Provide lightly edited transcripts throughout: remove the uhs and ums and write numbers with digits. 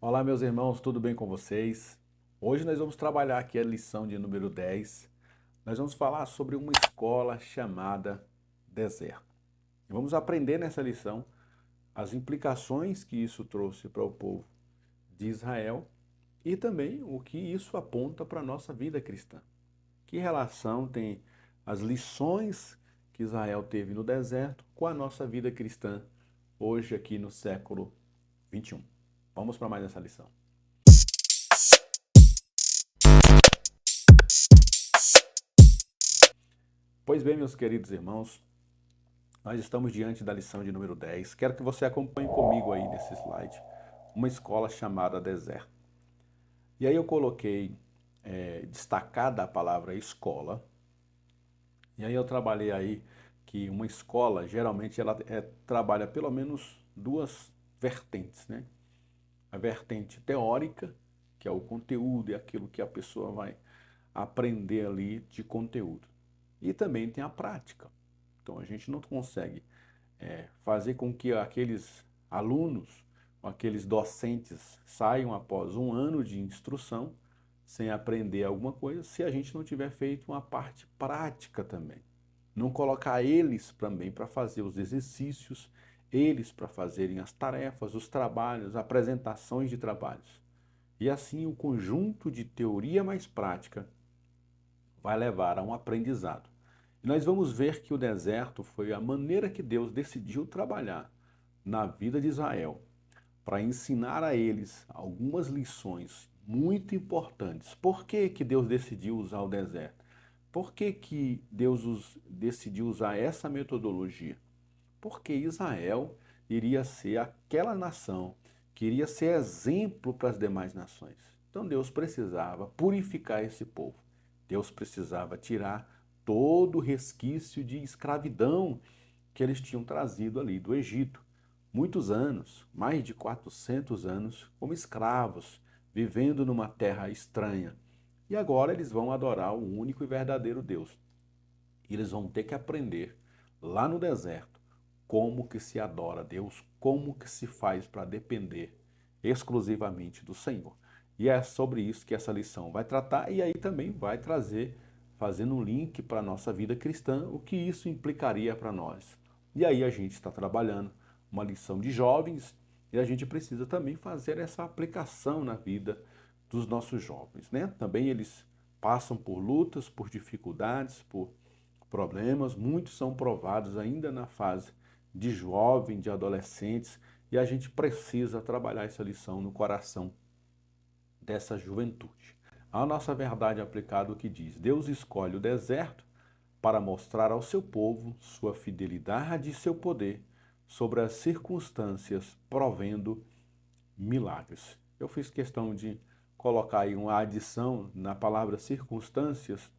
Olá, meus irmãos, tudo bem com vocês? Hoje nós vamos trabalhar aqui a lição de número 10. Nós vamos falar sobre uma escola chamada deserto. E vamos aprender nessa lição as implicações que isso trouxe para o povo de Israel e também o que isso aponta para a nossa vida cristã. Que relação tem as lições que Israel teve no deserto com a nossa vida cristã hoje aqui no século 21? Vamos para mais essa lição. Pois bem, meus queridos irmãos, nós estamos diante da lição de número 10. Quero que você acompanhe comigo aí nesse slide, uma escola chamada deserto. E aí eu coloquei destacada a palavra escola, e aí eu trabalhei aí que uma escola, geralmente, ela trabalha pelo menos duas vertentes, né? A vertente teórica, que é o conteúdo e aquilo que a pessoa vai aprender ali de conteúdo. E também tem a prática. Então a gente não consegue fazer com que aqueles alunos, aqueles docentes saiam após um ano de instrução sem aprender alguma coisa, se a gente não tiver feito uma parte prática também. Não colocar eles também para fazer os exercícios, eles para fazerem as tarefas, os trabalhos, apresentações de trabalhos. E assim o conjunto de teoria mais prática vai levar a um aprendizado. E nós vamos ver que o deserto foi a maneira que Deus decidiu trabalhar na vida de Israel para ensinar a eles algumas lições muito importantes. Por que que Deus decidiu usar o deserto? Por que que Deus decidiu usar essa metodologia? Porque Israel iria ser aquela nação que iria ser exemplo para as demais nações. Então Deus precisava purificar esse povo. Deus precisava tirar todo o resquício de escravidão que eles tinham trazido ali do Egito. Muitos anos, mais de 400 anos, como escravos, vivendo numa terra estranha. E agora eles vão adorar o único e verdadeiro Deus. E eles vão ter que aprender lá no deserto como que se adora a Deus, como que se faz para depender exclusivamente do Senhor. E é sobre isso que essa lição vai tratar e aí também vai trazer, fazendo um link para a nossa vida cristã, o que isso implicaria para nós. E aí a gente está trabalhando uma lição de jovens e a gente precisa também fazer essa aplicação na vida dos nossos jovens, né? Também eles passam por lutas, por dificuldades, por problemas, muitos são provados ainda na fase de jovem, de adolescentes, e a gente precisa trabalhar essa lição no coração dessa juventude. A nossa verdade aplicada o que diz: Deus escolhe o deserto para mostrar ao seu povo sua fidelidade e seu poder sobre as circunstâncias, provendo milagres. Eu fiz questão de colocar aí uma adição na palavra circunstâncias,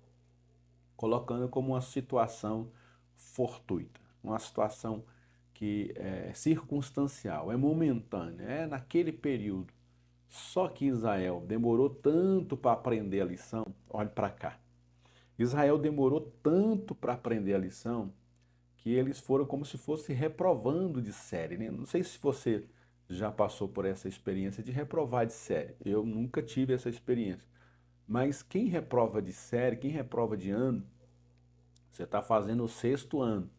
colocando como uma situação fortuita, uma situação que é circunstancial, é momentânea, é naquele período. Só que Israel demorou tanto para aprender a lição, olhe para cá. Israel demorou tanto para aprender a lição que eles foram como se fosse reprovando de série, né? Não sei se você já passou por essa experiência de reprovar de série. Eu nunca tive essa experiência. Mas quem reprova de série, quem reprova de ano, você está fazendo o sexto ano.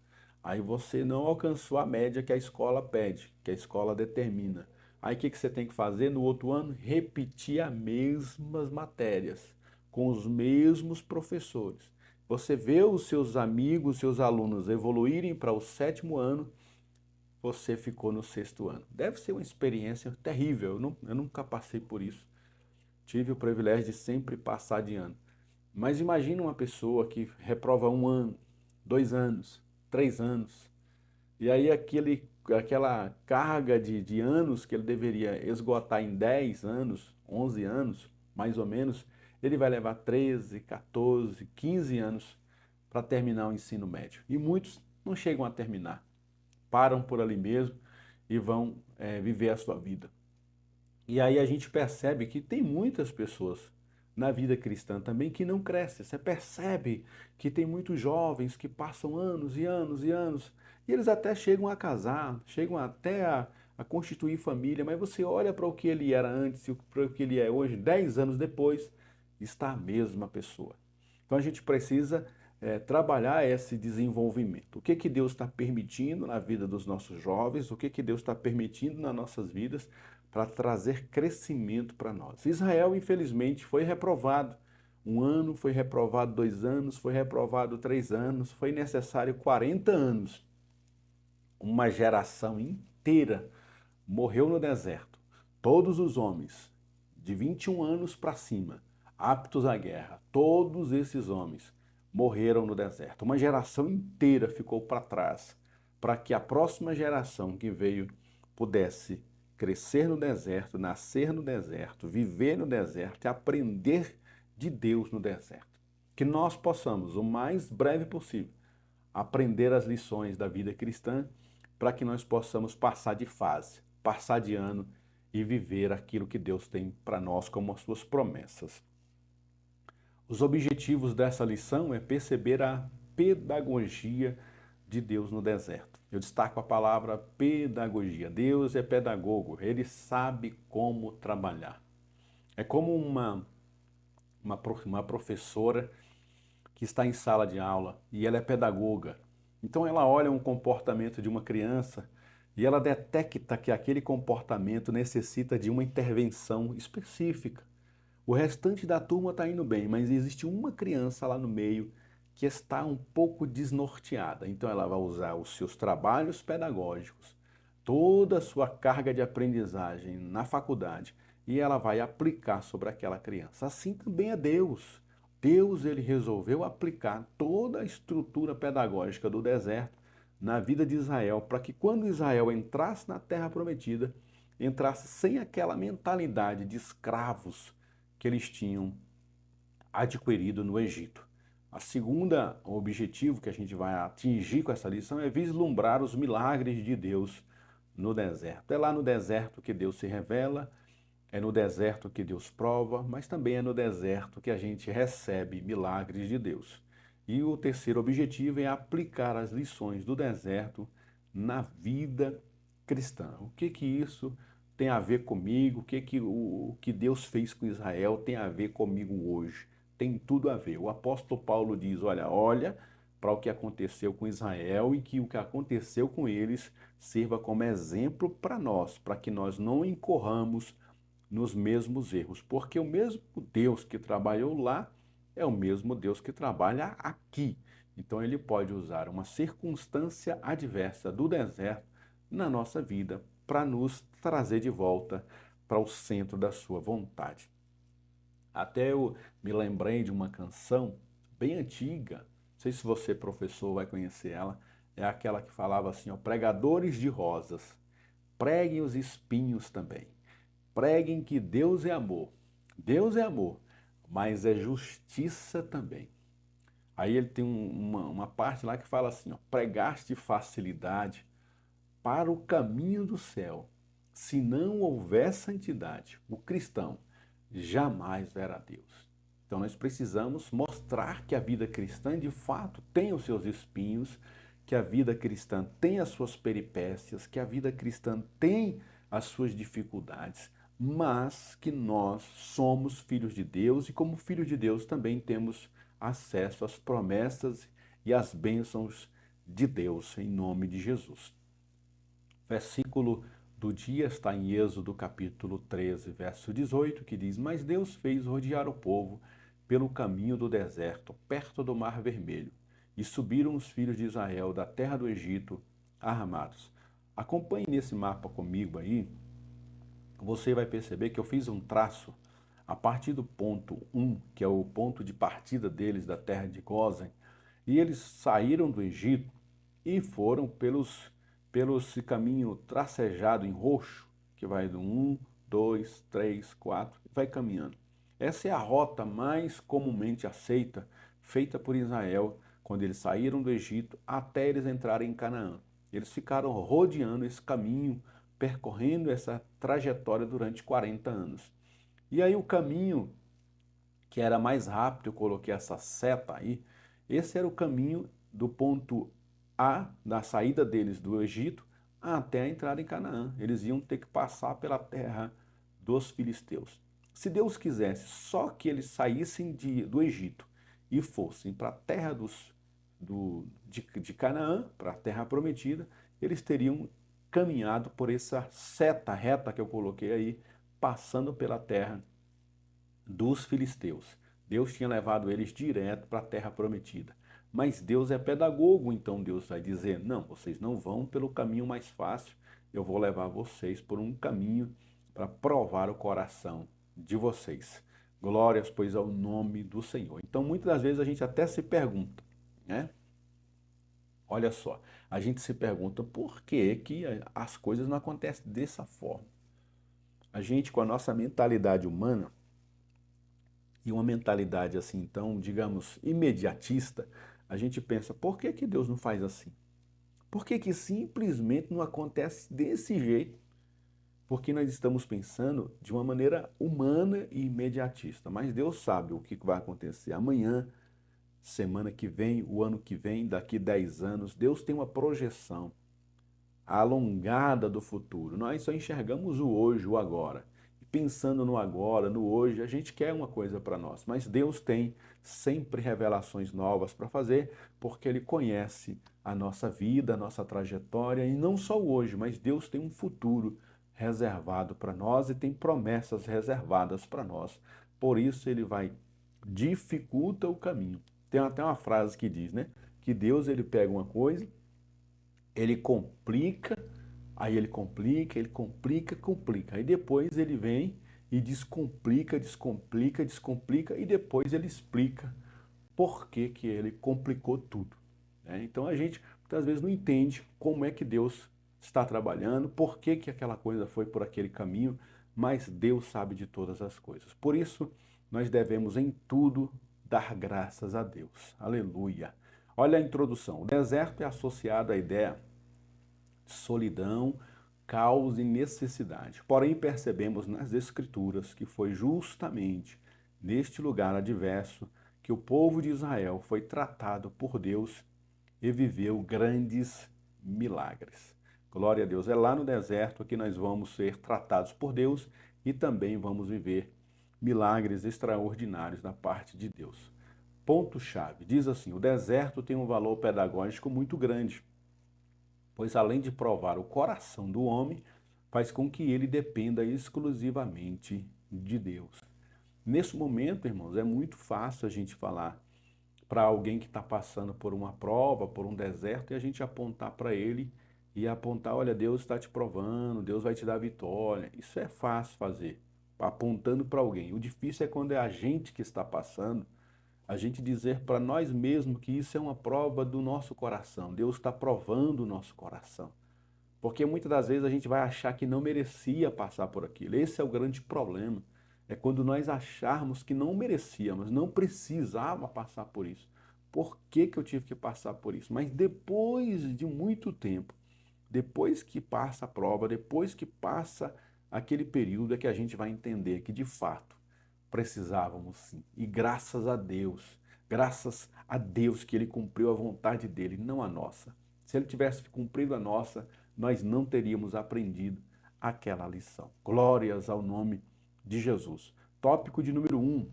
Aí você não alcançou a média que a escola pede, que a escola determina. Aí o que você tem que fazer no outro ano? Repetir as mesmas matérias, com os mesmos professores. Você vê os seus amigos, seus alunos evoluírem para o sétimo ano, você ficou no sexto ano. Deve ser uma experiência terrível, eu nunca passei por isso. Tive o privilégio de sempre passar de ano. Mas imagina uma pessoa que reprova um ano, 2 anos, 3 anos, e aí aquela carga de anos que ele deveria esgotar em 10 anos, 11 anos, mais ou menos, ele vai levar 13, 14, 15 anos para terminar o ensino médio. E muitos não chegam a terminar, param por ali mesmo e vão viver a sua vida. E aí a gente percebe que tem muitas pessoas na vida cristã também que não crescem. Você percebe que tem muitos jovens que passam anos e anos e anos, e eles até chegam a casar, chegam até a constituir família, mas você olha para o que ele era antes e para o que ele é hoje, 10 anos depois, está a mesma pessoa. Então a gente precisa trabalhar esse desenvolvimento. O que que Deus está permitindo na vida dos nossos jovens, o que que Deus está permitindo nas nossas vidas para trazer crescimento para nós. Israel, infelizmente, foi reprovado. Um ano, foi reprovado 2 anos, foi reprovado 3 anos, foi necessário 40 anos. Uma geração inteira morreu no deserto. Todos os homens de 21 anos para cima, aptos à guerra, todos esses homens morreram no deserto. Uma geração inteira ficou para trás para que a próxima geração que veio pudesse crescer no deserto, nascer no deserto, viver no deserto e aprender de Deus no deserto. Que nós possamos, o mais breve possível, aprender as lições da vida cristã para que nós possamos passar de fase, passar de ano e viver aquilo que Deus tem para nós como as suas promessas. Os objetivos dessa lição é perceber a pedagogia de Deus no deserto. Eu destaco a palavra pedagogia. Deus é pedagogo, ele sabe como trabalhar. É como uma professora que está em sala de aula e ela é pedagoga. Então ela olha um comportamento de uma criança e ela detecta que aquele comportamento necessita de uma intervenção específica. O restante da turma está indo bem, mas existe uma criança lá no meio que está um pouco desnorteada. Então ela vai usar os seus trabalhos pedagógicos, toda a sua carga de aprendizagem na faculdade e ela vai aplicar sobre aquela criança. Assim também é Deus. Deus ele resolveu aplicar toda a estrutura pedagógica do deserto na vida de Israel, para que quando Israel entrasse na Terra Prometida, entrasse sem aquela mentalidade de escravos que eles tinham adquirido no Egito. A segunda objetivo que a gente vai atingir com essa lição é vislumbrar os milagres de Deus no deserto. É lá no deserto que Deus se revela, é no deserto que Deus prova, mas também é no deserto que a gente recebe milagres de Deus. E o terceiro objetivo é aplicar as lições do deserto na vida cristã. O que que isso tem a ver comigo? O que Deus fez com Israel tem a ver comigo hoje? Tem tudo a ver. O apóstolo Paulo diz, olha para o que aconteceu com Israel e que o que aconteceu com eles sirva como exemplo para nós, para que nós não incorramos nos mesmos erros, porque o mesmo Deus que trabalhou lá é o mesmo Deus que trabalha aqui. Então ele pode usar uma circunstância adversa do deserto na nossa vida para nos trazer de volta para o centro da sua vontade. Até eu me lembrei de uma canção bem antiga, não sei se você, professor, vai conhecer ela, é aquela que falava assim, ó, pregadores de rosas, preguem os espinhos também. Preguem que Deus é amor. Deus é amor, mas é justiça também. Aí ele tem uma parte lá que fala assim, ó, pregaste facilidade para o caminho do céu. Se não houver santidade, o cristão jamais verá Deus. Então nós precisamos mostrar que a vida cristã de fato tem os seus espinhos, que a vida cristã tem as suas peripécias, que a vida cristã tem as suas dificuldades, mas que nós somos filhos de Deus e como filhos de Deus também temos acesso às promessas e às bênçãos de Deus em nome de Jesus. Versículo do dia está em Êxodo capítulo 13, verso 18, que diz, mas Deus fez rodear o povo pelo caminho do deserto, perto do Mar Vermelho, e subiram os filhos de Israel da terra do Egito armados. Acompanhe nesse mapa comigo aí, você vai perceber que eu fiz um traço a partir do ponto 1, que é o ponto de partida deles da terra de Gósen, e eles saíram do Egito e foram pelo esse caminho tracejado em roxo, que vai do 1, 2, 3, 4, vai caminhando. Essa é a rota mais comumente aceita, feita por Israel, quando eles saíram do Egito até eles entrarem em Canaã. Eles ficaram rodeando esse caminho, percorrendo essa trajetória durante 40 anos. E aí o caminho que era mais rápido, eu coloquei essa seta aí, esse era o caminho do ponto A, da saída deles do Egito, até a entrada em Canaã. Eles iam ter que passar pela terra dos filisteus. Se Deus quisesse só que eles saíssem do Egito e fossem para a terra de Canaã, para a terra prometida, eles teriam caminhado por essa seta reta que eu coloquei aí, passando pela terra dos filisteus. Deus tinha levado eles direto para a terra prometida. Mas Deus é pedagogo, então Deus vai dizer: não, vocês não vão pelo caminho mais fácil, eu vou levar vocês por um caminho para provar o coração de vocês. Glórias, pois, ao nome do Senhor. Então, muitas das vezes a gente até se pergunta, né? Olha só, a gente se pergunta por que que as coisas não acontecem dessa forma. A gente, com a nossa mentalidade humana, e uma mentalidade assim, então, digamos, imediatista, a gente pensa, por que que Deus não faz assim? Por que que simplesmente não acontece desse jeito? Porque nós estamos pensando de uma maneira humana e imediatista. Mas Deus sabe o que vai acontecer amanhã, semana que vem, o ano que vem, daqui 10 anos. Deus tem uma projeção alongada do futuro. Nós só enxergamos o hoje, o agora. Pensando no agora, no hoje, a gente quer uma coisa para nós, mas Deus tem sempre revelações novas para fazer, porque Ele conhece a nossa vida, a nossa trajetória, e não só o hoje, mas Deus tem um futuro reservado para nós e tem promessas reservadas para nós. Por isso Ele vai dificulta o caminho. Tem até uma frase que diz, né, que Deus ele pega uma coisa, ele complica, aí ele complica, complica. Aí depois ele vem e descomplica, descomplica, descomplica e depois ele explica por que que ele complicou tudo, né? Então a gente muitas vezes não entende como é que Deus está trabalhando, por que que aquela coisa foi por aquele caminho, mas Deus sabe de todas as coisas. Por isso nós devemos em tudo dar graças a Deus. Aleluia. Olha a introdução. O deserto é associado à ideia de solidão, caos e necessidade. Porém, percebemos nas Escrituras que foi justamente neste lugar adverso que o povo de Israel foi tratado por Deus e viveu grandes milagres. Glória a Deus. É lá no deserto que nós vamos ser tratados por Deus e também vamos viver milagres extraordinários da parte de Deus. Ponto-chave. Diz assim: o deserto tem um valor pedagógico muito grande, pois além de provar o coração do homem, faz com que ele dependa exclusivamente de Deus. Nesse momento, irmãos, é muito fácil a gente falar para alguém que está passando por uma prova, por um deserto, e a gente apontar para ele e apontar, olha, Deus está te provando, Deus vai te dar vitória. Isso é fácil fazer, apontando para alguém. O difícil é quando é a gente que está passando, a gente dizer para nós mesmos que isso é uma prova do nosso coração. Deus está provando o nosso coração. Porque muitas das vezes a gente vai achar que não merecia passar por aquilo. Esse é o grande problema. É quando nós acharmos que não merecíamos, não precisava passar por isso. Por que que eu tive que passar por isso? Mas depois de muito tempo, depois que passa a prova, depois que passa aquele período, é que a gente vai entender que de fato precisávamos sim. E graças a Deus que ele cumpriu a vontade dele, não a nossa. Se ele tivesse cumprido a nossa, nós não teríamos aprendido aquela lição. Glórias ao nome de Jesus. Tópico de número 1,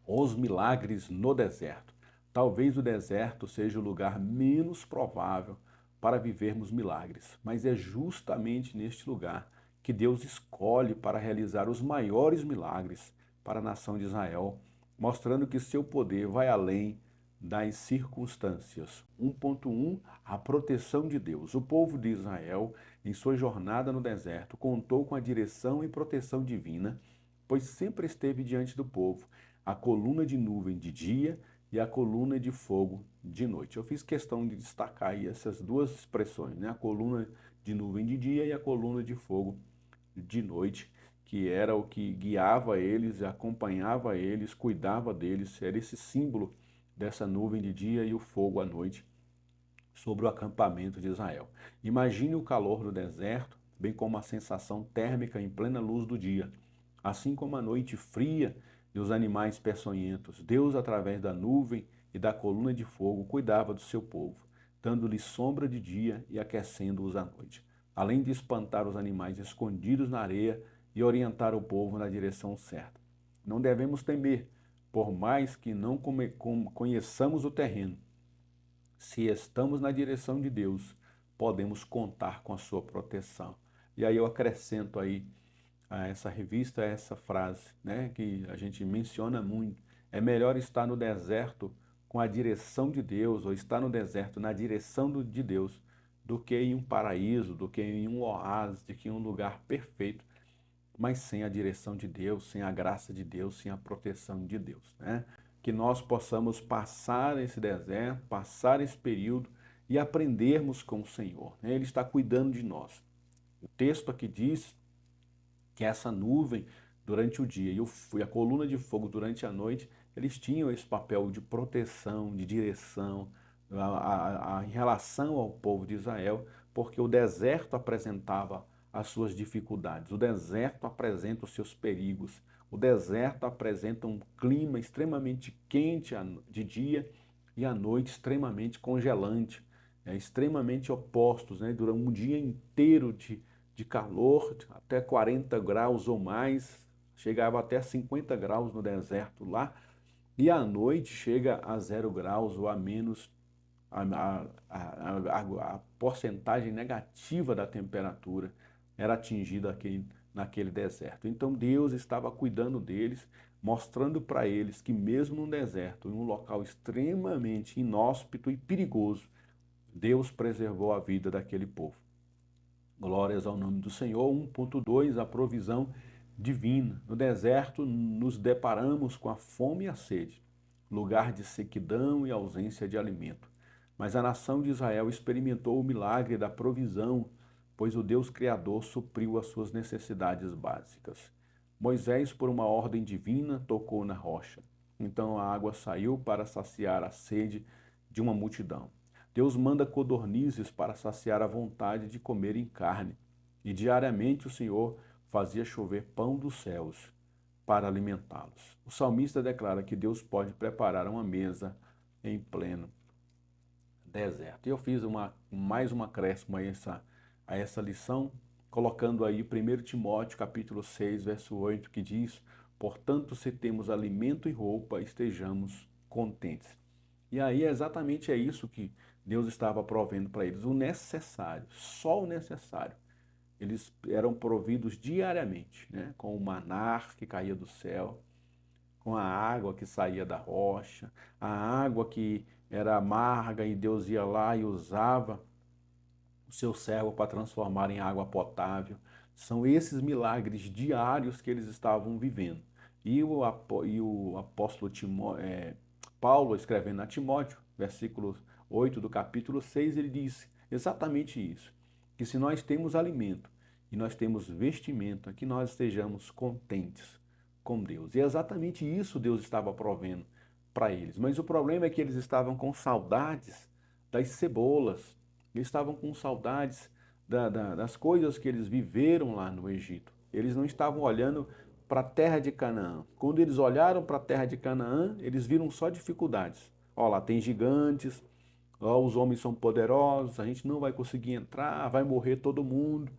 os milagres no deserto. Talvez o deserto seja o lugar menos provável para vivermos milagres, mas é justamente neste lugar que Deus escolhe para realizar os maiores milagres para a nação de Israel, mostrando que seu poder vai além das circunstâncias. 1.1, a proteção de Deus. O povo de Israel, em sua jornada no deserto, contou com a direção e proteção divina, pois sempre esteve diante do povo a coluna de nuvem de dia e a coluna de fogo de noite. Eu fiz questão de destacar aí essas duas expressões, né? A coluna de nuvem de dia e a coluna de fogo de noite, que era o que guiava eles, acompanhava eles, cuidava deles, era esse símbolo dessa nuvem de dia e o fogo à noite sobre o acampamento de Israel. Imagine o calor do deserto, bem como a sensação térmica em plena luz do dia, assim como a noite fria e os animais peçonhentos. Deus, através da nuvem e da coluna de fogo, cuidava do seu povo, dando-lhes sombra de dia e aquecendo-os à noite. além de espantar os animais escondidos na areia e orientar o povo na direção certa. Não devemos temer, por mais que não conheçamos o terreno. Se estamos na direção de Deus, podemos contar com a sua proteção. E aí eu acrescento aí a essa revista essa frase, né, que a gente menciona muito. É melhor estar no deserto com a direção de Deus, ou estar no deserto na direção de Deus, do que em um paraíso, do que em um oásis, do que em um lugar perfeito, mas sem a direção de Deus, sem a graça de Deus, sem a proteção de Deus, né? Que nós possamos passar esse deserto, passar esse período e aprendermos com o Senhor, né? Ele está cuidando de nós. O texto aqui diz que essa nuvem durante o dia e a coluna de fogo durante a noite, eles tinham esse papel de proteção, de direção em relação ao povo de Israel, porque o deserto apresentava as suas dificuldades, o deserto apresenta os seus perigos, o deserto apresenta um clima extremamente quente de dia e à noite extremamente congelante, extremamente opostos, né? Durante um dia inteiro de calor, até 40 graus ou mais, chegava até 50 graus no deserto lá, e à noite chega a 0 graus ou a menos, a porcentagem negativa da temperatura era atingida naquele deserto. Então Deus estava cuidando deles, mostrando para eles que mesmo no deserto, em um local extremamente inóspito e perigoso, Deus preservou a vida daquele povo. Glórias ao nome do Senhor. 1.2, a provisão divina. No deserto nos deparamos com a fome e a sede, lugar de sequidão e ausência de alimento. Mas a nação de Israel experimentou o milagre da provisão, pois o Deus Criador supriu as suas necessidades básicas. Moisés, por uma ordem divina, tocou na rocha. Então a água saiu para saciar a sede de uma multidão. Deus manda codornizes para saciar a vontade de comerem carne. E diariamente o Senhor fazia chover pão dos céus para alimentá-los. O salmista declara que Deus pode preparar uma mesa em pleno deserto. E eu fiz mais uma acréscimo a essa lição, colocando aí 1 Timóteo capítulo 6, verso 8, que diz: portanto, se temos alimento e roupa, estejamos contentes. E aí exatamente é isso que Deus estava provendo para eles, o necessário, só o necessário. Eles eram providos diariamente, né? Com o maná que caía do céu, com a água que saía da rocha, a água que era amarga e Deus ia lá e usava o seu servo para transformar em água potável. São esses milagres diários que eles estavam vivendo. E o apóstolo Paulo, escrevendo a Timóteo, versículo 8 do capítulo 6, ele diz exatamente isso, que se nós temos alimento e nós temos vestimenta, que nós estejamos contentes com Deus. E é exatamente isso Deus estava provendo para eles. Mas o problema é que eles estavam com saudades das cebolas, eles estavam com saudades das coisas que eles viveram lá no Egito. Eles não estavam olhando para a terra de Canaã. Quando eles olharam para a terra de Canaã, eles viram só dificuldades. Ó, lá tem gigantes, ó, os homens são poderosos, a gente não vai conseguir entrar, vai morrer todo mundo.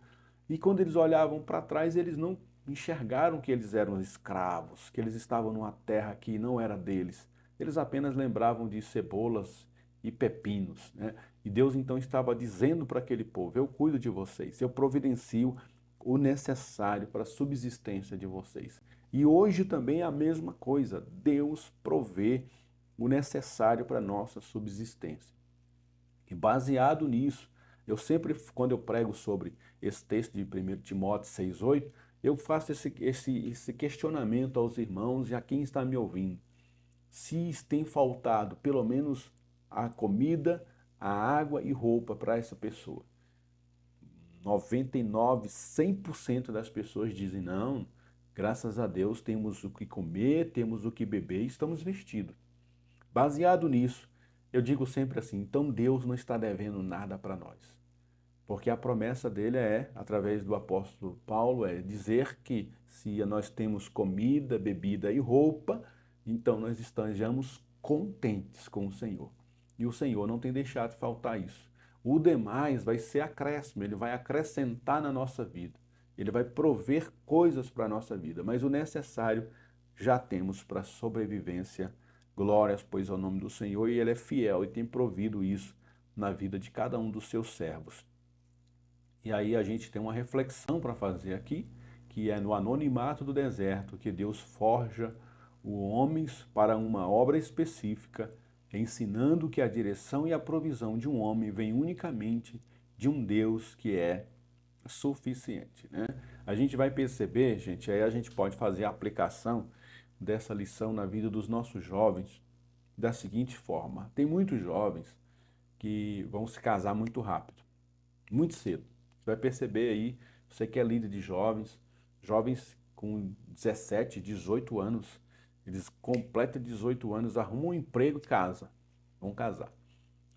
E quando eles olhavam para trás, eles não enxergaram que eles eram escravos, que eles estavam numa terra que não era deles. Eles apenas lembravam de cebolas e pepinos, né? E Deus então estava dizendo para aquele povo: eu cuido de vocês, eu providencio o necessário para a subsistência de vocês. E hoje também é a mesma coisa, Deus provê o necessário para a nossa subsistência. E baseado nisso, eu sempre, quando eu prego sobre esse texto de 1 Timóteo 6,8, eu faço esse questionamento aos irmãos e a quem está me ouvindo. Se tem faltado pelo menos a comida, a água e roupa para essa pessoa. 99, 100% das pessoas dizem: não, graças a Deus temos o que comer, temos o que beber e estamos vestidos. Baseado nisso, eu digo sempre assim: então Deus não está devendo nada para nós. Porque a promessa dele através do apóstolo Paulo, dizer que se nós temos comida, bebida e roupa, então nós estejamos contentes com o Senhor. E o Senhor não tem deixado faltar isso. O demais vai ser acréscimo, ele vai acrescentar na nossa vida. Ele vai prover coisas para a nossa vida, mas o necessário já temos para a sobrevivência. Glórias, pois, ao nome do Senhor, e Ele é fiel e tem provido isso na vida de cada um dos seus servos. E aí a gente tem uma reflexão para fazer aqui, que é no anonimato do deserto, que Deus forja os homens para uma obra específica, ensinando que a direção e a provisão de um homem vem unicamente de um Deus que é suficiente, né? A gente vai perceber, gente, aí a gente pode fazer a aplicação dessa lição na vida dos nossos jovens da seguinte forma: tem muitos jovens que vão se casar muito rápido, muito cedo. Você vai perceber aí, você que é líder de jovens, jovens com 17, 18 anos, eles completam 18 anos, arrumam um emprego e vão casar.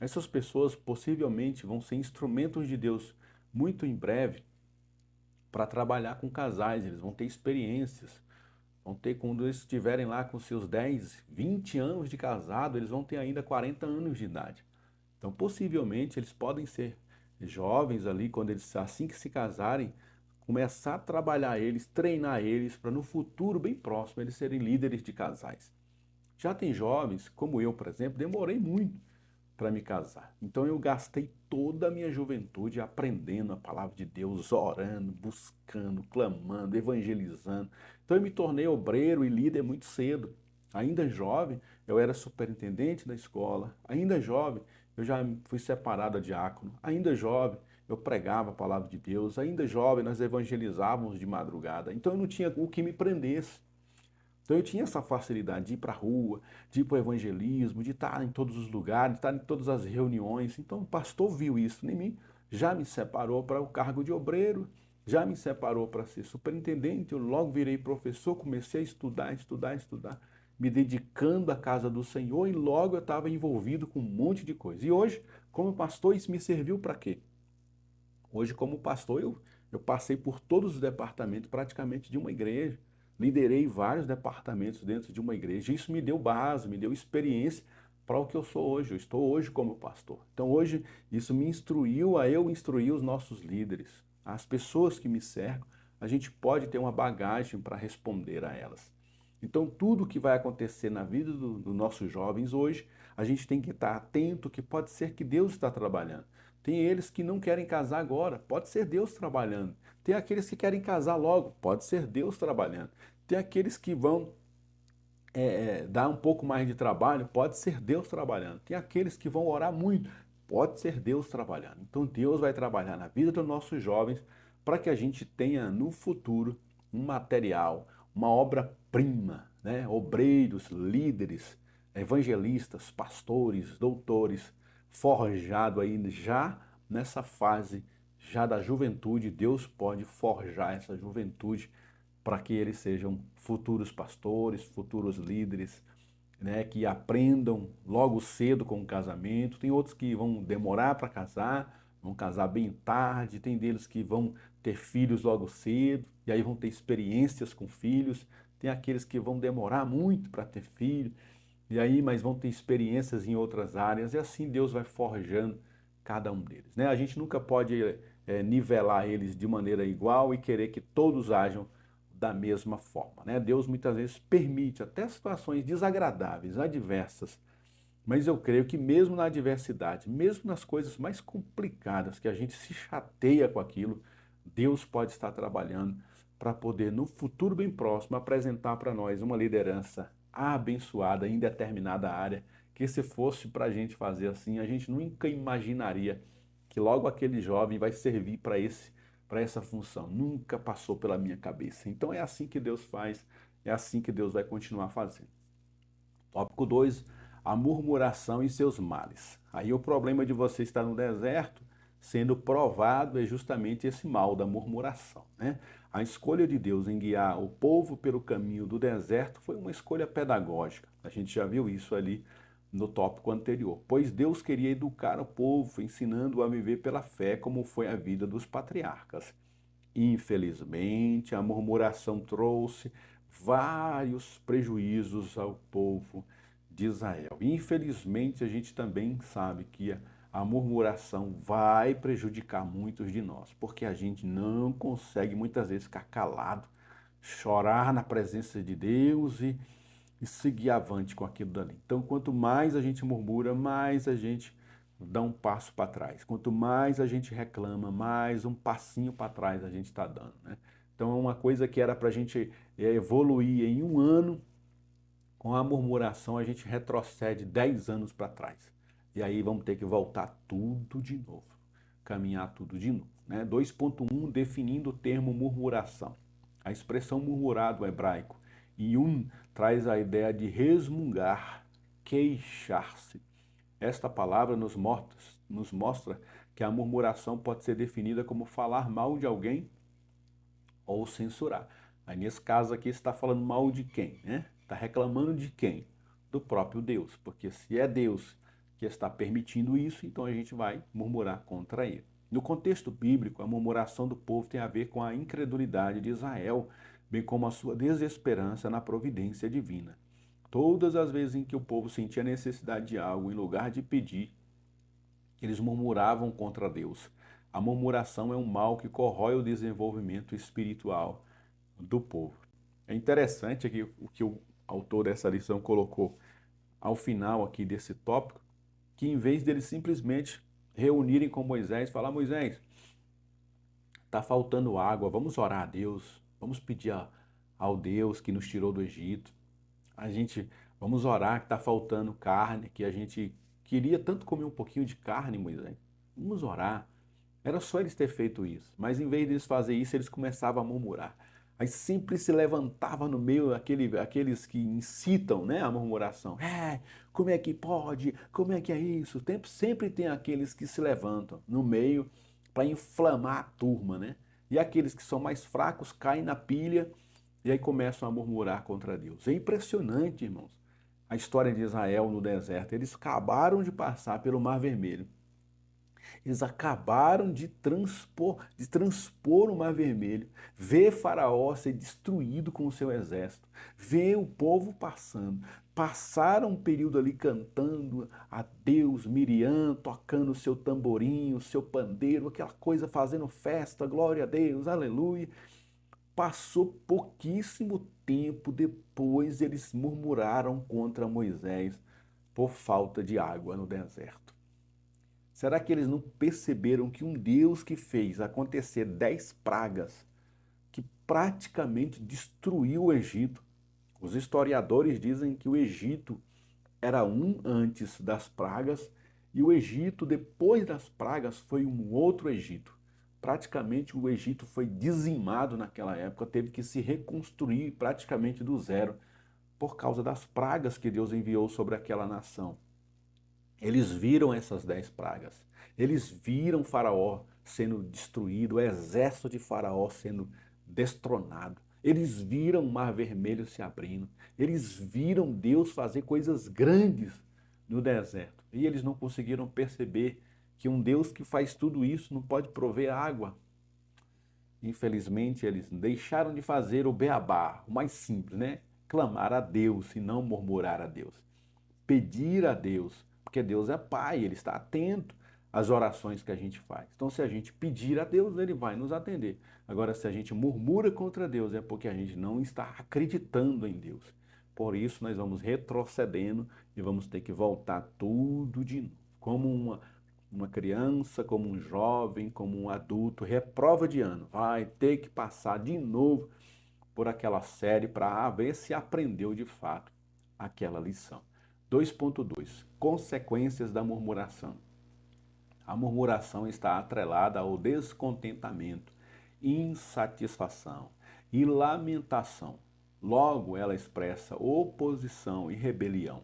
Essas pessoas possivelmente vão ser instrumentos de Deus muito em breve para trabalhar com casais, eles vão ter experiências, vão ter, quando eles estiverem lá com seus 10, 20 anos de casado, eles vão ter ainda 40 anos de idade. Então, possivelmente, eles podem ser jovens ali, quando eles, assim que se casarem, começar a trabalhar eles, treinar eles, para no futuro bem próximo eles serem líderes de casais. Já tem jovens, como eu, por exemplo, demorei muito para me casar. Então eu gastei toda a minha juventude aprendendo a palavra de Deus, orando, buscando, clamando, evangelizando. Então eu me tornei obreiro e líder muito cedo. Ainda jovem, eu era superintendente da escola. Ainda jovem, eu já fui separado a diácono. Ainda jovem, eu pregava a palavra de Deus. Ainda jovem, nós evangelizávamos de madrugada. Então eu não tinha o que me prendesse. Então eu tinha essa facilidade de ir para a rua, de ir para o evangelismo, de estar em todos os lugares, de estar em todas as reuniões. Então o pastor viu isso em mim, já me separou para o cargo de obreiro, já me separou para ser superintendente, eu logo virei professor, comecei a estudar, me dedicando à casa do Senhor e logo eu estava envolvido com um monte de coisa. E hoje, como pastor, isso me serviu para quê? Hoje, como pastor, eu passei por todos os departamentos praticamente de uma igreja. Liderei vários departamentos dentro de uma igreja. Isso me deu base, me deu experiência para o que eu sou hoje. Eu estou hoje como pastor. Então, hoje, isso me instruiu a eu instruir os nossos líderes, as pessoas que me cercam. A gente pode ter uma bagagem para responder a elas. Então, tudo que vai acontecer na vida dos nossos jovens hoje, a gente tem que estar atento que pode ser que Deus está trabalhando. Tem eles que não querem casar agora, pode ser Deus trabalhando. Tem aqueles que querem casar logo, pode ser Deus trabalhando. Tem aqueles que vão dar um pouco mais de trabalho, pode ser Deus trabalhando. Tem aqueles que vão orar muito, pode ser Deus trabalhando. Então Deus vai trabalhar na vida dos nossos jovens para que a gente tenha no futuro um material, uma obra-prima, né? Obreiros, líderes, evangelistas, pastores, doutores, forjado aí já nessa fase já da juventude. Deus pode forjar essa juventude para que eles sejam futuros pastores, futuros líderes, né, que aprendam logo cedo com o casamento. Tem outros que vão demorar para casar, vão casar bem tarde, tem deles que vão ter filhos logo cedo, e aí vão ter experiências com filhos. Tem aqueles que vão demorar muito para ter filho, e aí, mas vão ter experiências em outras áreas, e assim Deus vai forjando cada um deles, né? A gente nunca pode nivelar eles de maneira igual e querer que todos ajam da mesma forma, né? Deus muitas vezes permite até situações desagradáveis, adversas, mas eu creio que mesmo na adversidade, mesmo nas coisas mais complicadas, que a gente se chateia com aquilo, Deus pode estar trabalhando para poder, no futuro bem próximo, apresentar para nós uma liderança abençoada em determinada área, que se fosse para a gente fazer assim, a gente nunca imaginaria que logo aquele jovem vai servir para essa função. Nunca passou pela minha cabeça. Então é assim que Deus faz, é assim que Deus vai continuar fazendo. Tópico 2, a murmuração e seus males. Aí o problema de você estar no deserto sendo provado é justamente esse mal da murmuração, né? A escolha de Deus em guiar o povo pelo caminho do deserto foi uma escolha pedagógica. A gente já viu isso ali no tópico anterior. Pois Deus queria educar o povo, ensinando-o a viver pela fé, como foi a vida dos patriarcas. Infelizmente, a murmuração trouxe vários prejuízos ao povo de Israel. Infelizmente, a gente também sabe que a murmuração vai prejudicar muitos de nós, porque a gente não consegue muitas vezes ficar calado, chorar na presença de Deus e seguir avante com aquilo dali. Então, quanto mais a gente murmura, mais a gente dá um passo para trás. Quanto mais a gente reclama, mais um passinho para trás a gente está dando, né? Então, é uma coisa que era para a gente evoluir em um ano, com a murmuração a gente retrocede 10 anos para trás. E aí vamos ter que voltar tudo de novo, caminhar tudo de novo, né? 2.1 definindo o termo murmuração. A expressão murmurar do hebraico yun traz a ideia de resmungar, queixar-se. Esta palavra nos mostra que a murmuração pode ser definida como falar mal de alguém ou censurar. Aí nesse caso aqui está falando mal de quem, né? Está reclamando de quem? Do próprio Deus, porque se é Deus que está permitindo isso, então a gente vai murmurar contra ele. No contexto bíblico, a murmuração do povo tem a ver com a incredulidade de Israel, bem como a sua desesperança na providência divina. Todas as vezes em que o povo sentia necessidade de algo, em lugar de pedir, eles murmuravam contra Deus. A murmuração é um mal que corrói o desenvolvimento espiritual do povo. É interessante aqui o que o autor dessa lição colocou ao final aqui desse tópico, que em vez deles simplesmente reunirem com Moisés, falar: Moisés, está faltando água, vamos orar a Deus, vamos pedir ao Deus que nos tirou do Egito, vamos orar que está faltando carne, que a gente queria tanto comer um pouquinho de carne, Moisés, vamos orar. Era só eles ter feito isso, mas em vez deles fazer isso, eles começavam a murmurar. Aí sempre se levantava no meio aqueles que incitam, né, a murmuração. Como é que pode? Como é que é isso? Sempre tem aqueles que se levantam no meio para inflamar a turma, né? E aqueles que são mais fracos caem na pilha e aí começam a murmurar contra Deus. É impressionante, irmãos, a história de Israel no deserto. Eles acabaram de passar pelo Mar Vermelho. Eles acabaram de transpor o Mar Vermelho, ver Faraó ser destruído com o seu exército, ver o povo passando. Passaram um período ali cantando a Deus, Miriam tocando o seu tamborim, o seu pandeiro, aquela coisa fazendo festa, glória a Deus, aleluia. Passou pouquíssimo tempo depois, eles murmuraram contra Moisés por falta de água no deserto. Será que eles não perceberam que um Deus que fez acontecer 10 pragas, que praticamente destruiu o Egito? Os historiadores dizem que o Egito era um antes das pragas e o Egito depois das pragas foi um outro Egito. Praticamente o Egito foi dizimado naquela época, teve que se reconstruir praticamente do zero por causa das pragas que Deus enviou sobre aquela nação. Eles viram essas 10 pragas. Eles viram Faraó sendo destruído, o exército de Faraó sendo destronado. Eles viram o Mar Vermelho se abrindo. Eles viram Deus fazer coisas grandes no deserto. E eles não conseguiram perceber que um Deus que faz tudo isso não pode prover água. Infelizmente, eles deixaram de fazer o beabá, o mais simples, né? Clamar a Deus e não murmurar a Deus. Pedir a Deus, porque Deus é Pai, Ele está atento às orações que a gente faz. Então, se a gente pedir a Deus, Ele vai nos atender. Agora, se a gente murmura contra Deus, é porque a gente não está acreditando em Deus. Por isso, nós vamos retrocedendo e vamos ter que voltar tudo de novo. Como uma criança, como um jovem, como um adulto, reprova de ano, vai ter que passar de novo por aquela série para ver se aprendeu de fato aquela lição. 2.2 Consequências da murmuração. A murmuração está atrelada ao descontentamento, insatisfação e lamentação. Logo, ela expressa oposição e rebelião.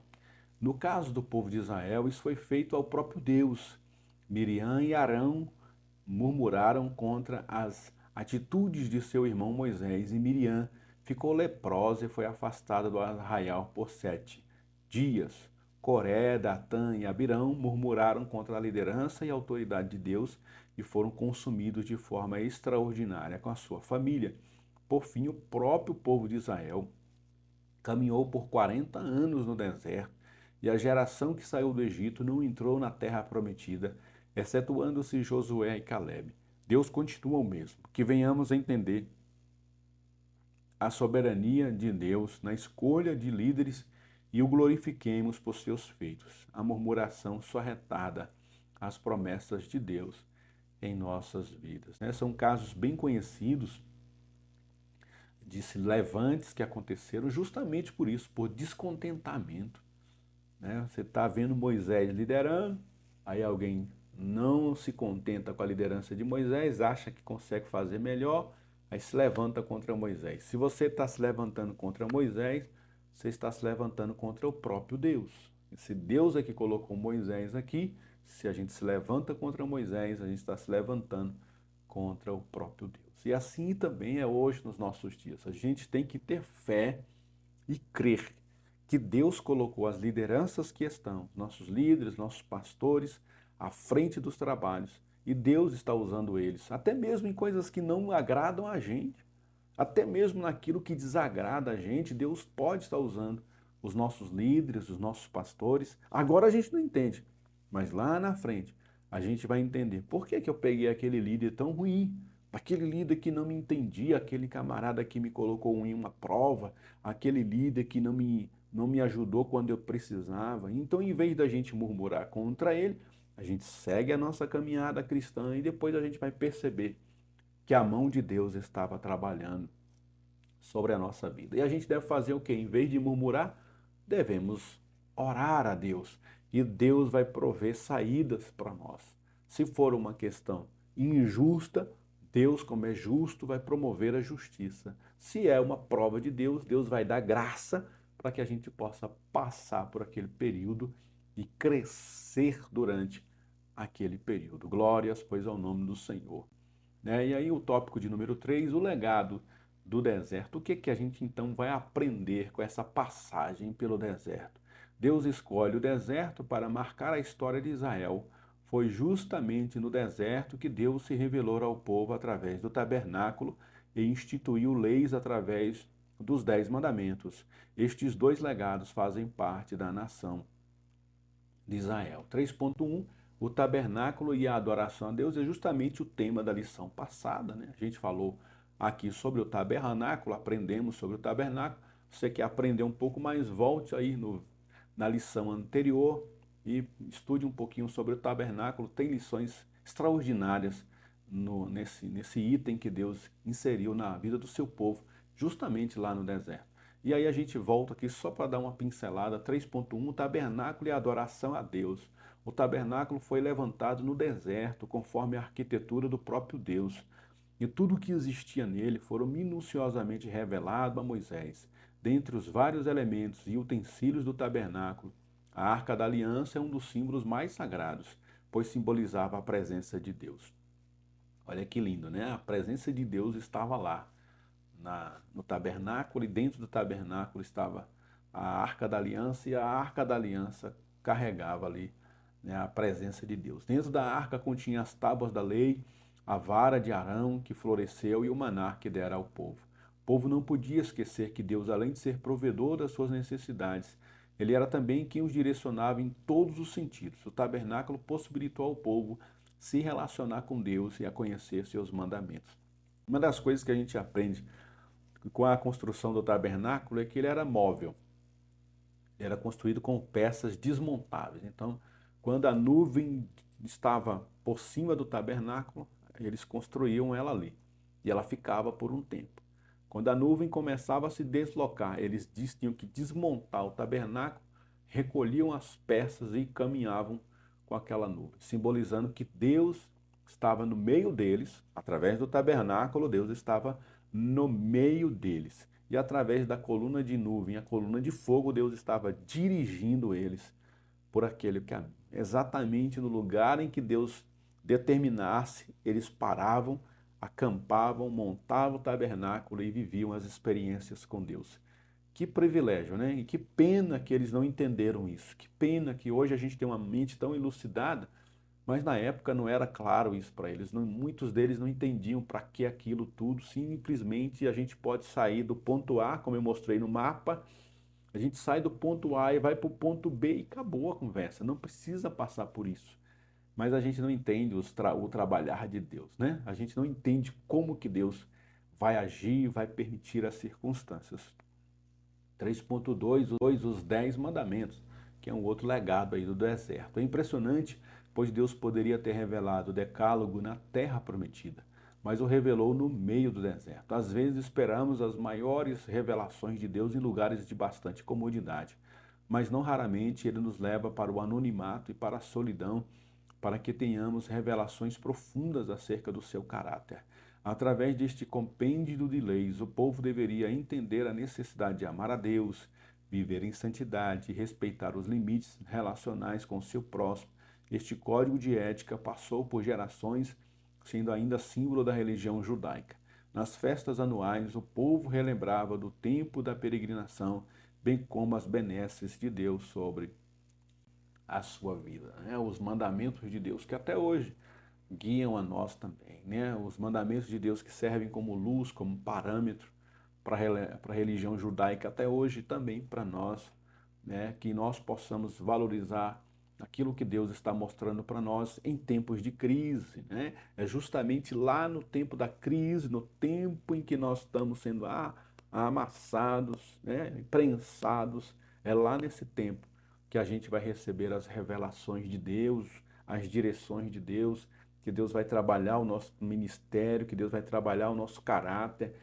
No caso do povo de Israel, isso foi feito ao próprio Deus. Miriam e Arão murmuraram contra as atitudes de seu irmão Moisés e Miriam ficou leprosa e foi afastada do arraial por 7 dias. Coré, Datã e Abirão murmuraram contra a liderança e a autoridade de Deus e foram consumidos de forma extraordinária com a sua família. Por fim, o próprio povo de Israel caminhou por 40 anos no deserto E a geração que saiu do Egito não entrou na terra prometida, excetuando-se Josué e Calebe. Deus continua o mesmo. Que venhamos a entender a soberania de Deus na escolha de líderes e o glorifiquemos por seus feitos. A murmuração só retarda as promessas de Deus em nossas vidas. Né? São casos bem conhecidos de levantes que aconteceram justamente por isso, por descontentamento. Né? Você está vendo Moisés liderando, aí alguém não se contenta com a liderança de Moisés, acha que consegue fazer melhor, aí se levanta contra Moisés. Se você está se levantando contra Moisés, você está se levantando contra o próprio Deus. Se Deus é que colocou Moisés aqui, se a gente se levanta contra Moisés, a gente está se levantando contra o próprio Deus. E assim também é hoje nos nossos dias. A gente tem que ter fé e crer que Deus colocou as lideranças que estão, nossos líderes, nossos pastores, à frente dos trabalhos. E Deus está usando eles, até mesmo em coisas que não agradam a gente. Até mesmo naquilo que desagrada a gente, Deus pode estar usando os nossos líderes, os nossos pastores. Agora a gente não entende, mas lá na frente a gente vai entender por que eu peguei aquele líder tão ruim, aquele líder que não me entendia, aquele camarada que me colocou em uma prova, aquele líder que não me ajudou quando eu precisava. Então, em vez da gente murmurar contra ele, a gente segue a nossa caminhada cristã e depois a gente vai perceber que a mão de Deus estava trabalhando sobre a nossa vida. E a gente deve fazer o quê? Em vez de murmurar, devemos orar a Deus. E Deus vai prover saídas para nós. Se for uma questão injusta, Deus, como é justo, vai promover a justiça. Se é uma prova de Deus, Deus vai dar graça para que a gente possa passar por aquele período e crescer durante aquele período. Glórias, pois, ao nome do Senhor. Né? E aí o tópico de número 3, o legado do deserto. O que que a gente então vai aprender com essa passagem pelo deserto? Deus escolhe o deserto para marcar a história de Israel. Foi justamente no deserto que Deus se revelou ao povo através do tabernáculo e instituiu leis através dos 10 mandamentos. Estes dois legados fazem parte da nação de Israel. 3.1, o tabernáculo e a adoração a Deus é justamente o tema da lição passada, né? A gente falou aqui sobre o tabernáculo, aprendemos sobre o tabernáculo. Você quer aprender um pouco mais, volte aí na lição anterior e estude um pouquinho sobre o tabernáculo. Tem lições extraordinárias nesse item que Deus inseriu na vida do seu povo, justamente lá no deserto. E aí a gente volta aqui só para dar uma pincelada, 3.1, o tabernáculo e a adoração a Deus. O tabernáculo foi levantado no deserto, conforme a arquitetura do próprio Deus. E tudo o que existia nele foram minuciosamente revelado a Moisés. Dentre os vários elementos e utensílios do tabernáculo, a Arca da Aliança é um dos símbolos mais sagrados, pois simbolizava a presença de Deus. Olha que lindo, né? A presença de Deus estava lá no tabernáculo, e dentro do tabernáculo estava a Arca da Aliança, e a Arca da Aliança carregava ali, né, a presença de Deus. Dentro da arca continha as tábuas da lei, a vara de Arão que floresceu e o maná que dera ao povo. O povo não podia esquecer que Deus, além de ser provedor das suas necessidades, ele era também quem os direcionava em todos os sentidos. O tabernáculo possibilitou ao povo se relacionar com Deus e a conhecer seus mandamentos. Uma das coisas que a gente aprende com a construção do tabernáculo é que ele era móvel. Ele era construído com peças desmontáveis. Então, quando a nuvem estava por cima do tabernáculo, eles construíam ela ali. E ela ficava por um tempo. Quando a nuvem começava a se deslocar, eles tinham que desmontar o tabernáculo, recolhiam as peças e caminhavam com aquela nuvem, simbolizando que Deus estava no meio deles, através do tabernáculo, Deus estava no meio deles. E através da coluna de nuvem, a coluna de fogo, Deus estava dirigindo eles por aquele caminho. Exatamente no lugar em que Deus determinasse, eles paravam, acampavam, montavam o tabernáculo e viviam as experiências com Deus. Que privilégio, né? E que pena que eles não entenderam isso. Que pena que hoje a gente tem uma mente tão elucidada, mas na época não era claro isso para eles. Muitos deles não entendiam para que aquilo tudo. Simplesmente a gente pode sair do ponto A, como eu mostrei no mapa, A gente sai do ponto A e vai para o ponto B e acabou a conversa. Não precisa passar por isso. Mas a gente não entende o trabalhar de Deus, né? A gente não entende como que Deus vai agir, vai permitir as circunstâncias. 3.2, os 10 mandamentos, que é um outro legado aí do deserto. É impressionante, pois Deus poderia ter revelado o decálogo na terra prometida, mas o revelou no meio do deserto. Às vezes esperamos as maiores revelações de Deus em lugares de bastante comodidade, mas não raramente ele nos leva para o anonimato e para a solidão, para que tenhamos revelações profundas acerca do seu caráter. Através deste compêndio de leis, o povo deveria entender a necessidade de amar a Deus, viver em santidade e respeitar os limites relacionais com o seu próximo. Este código de ética passou por gerações, sendo ainda símbolo da religião judaica. Nas festas anuais, o povo relembrava do tempo da peregrinação, bem como as benesses de Deus sobre a sua vida, né? Os mandamentos de Deus que até hoje guiam a nós também, né? Os mandamentos de Deus que servem como luz, como parâmetro para a religião judaica até hoje também para nós, né? Que nós possamos valorizar aquilo que Deus está mostrando para nós em tempos de crise, né? É justamente lá no tempo da crise, no tempo em que nós estamos sendo amassados, né? Prensados, é lá nesse tempo que a gente vai receber as revelações de Deus, as direções de Deus, que Deus vai trabalhar o nosso ministério, que Deus vai trabalhar o nosso caráter.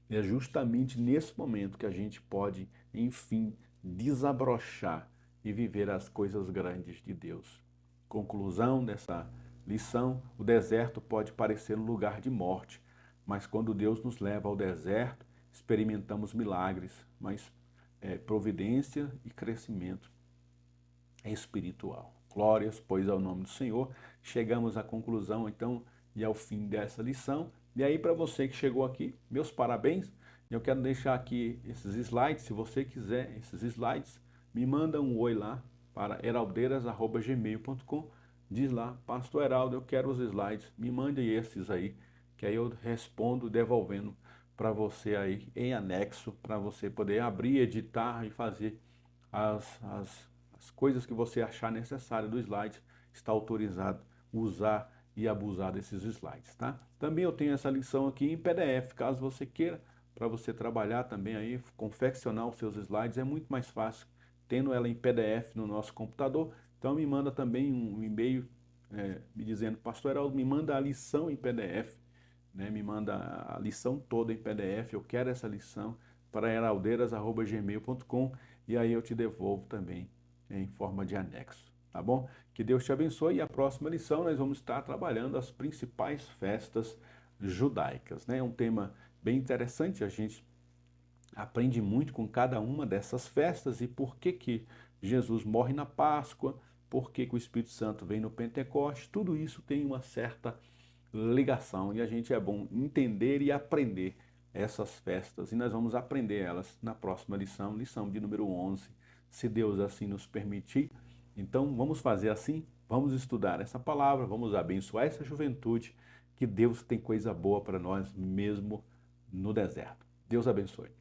E é justamente nesse momento que a gente pode, enfim, desabrochar e viver as coisas grandes de Deus. Conclusão dessa lição: o deserto pode parecer um lugar de morte, mas quando Deus nos leva ao deserto, experimentamos milagres, mas providência e crescimento espiritual. Glórias, pois, ao nome do Senhor. Chegamos à conclusão, então, e ao fim dessa lição. E aí, para você que chegou aqui, meus parabéns. Eu quero deixar aqui esses slides. Se você quiser esses slides, me manda um oi lá para heraldeiras@gmail.com. Diz lá, Pastor Heraldo, eu quero os slides. Me mande esses aí, que aí eu respondo devolvendo para você aí em anexo, para você poder abrir, editar e fazer as coisas que você achar necessário do slide, está autorizado usar e abusar desses slides, tá? Também eu tenho essa lição aqui em PDF, caso você queira, para você trabalhar também aí, confeccionar os seus slides, é muito mais fácil tendo ela em PDF no nosso computador. Então me manda também um e-mail me dizendo, Pastor Heraldo, me manda a lição em PDF, né? Me manda a lição toda em PDF, eu quero essa lição para heraldeiras@gmail.com e aí eu te devolvo também em forma de anexo, tá bom? Que Deus te abençoe e a próxima lição nós vamos estar trabalhando as principais festas judaicas, né? É um tema bem interessante, a gente aprende muito com cada uma dessas festas e por que que Jesus morre na Páscoa, por que que o Espírito Santo vem no Pentecoste, tudo isso tem uma certa ligação e a gente é bom entender e aprender essas festas e nós vamos aprender elas na próxima lição, lição de número 11, se Deus assim nos permitir. Então vamos fazer assim, vamos estudar essa palavra, vamos abençoar essa juventude, que Deus tem coisa boa para nós mesmo no deserto. Deus abençoe.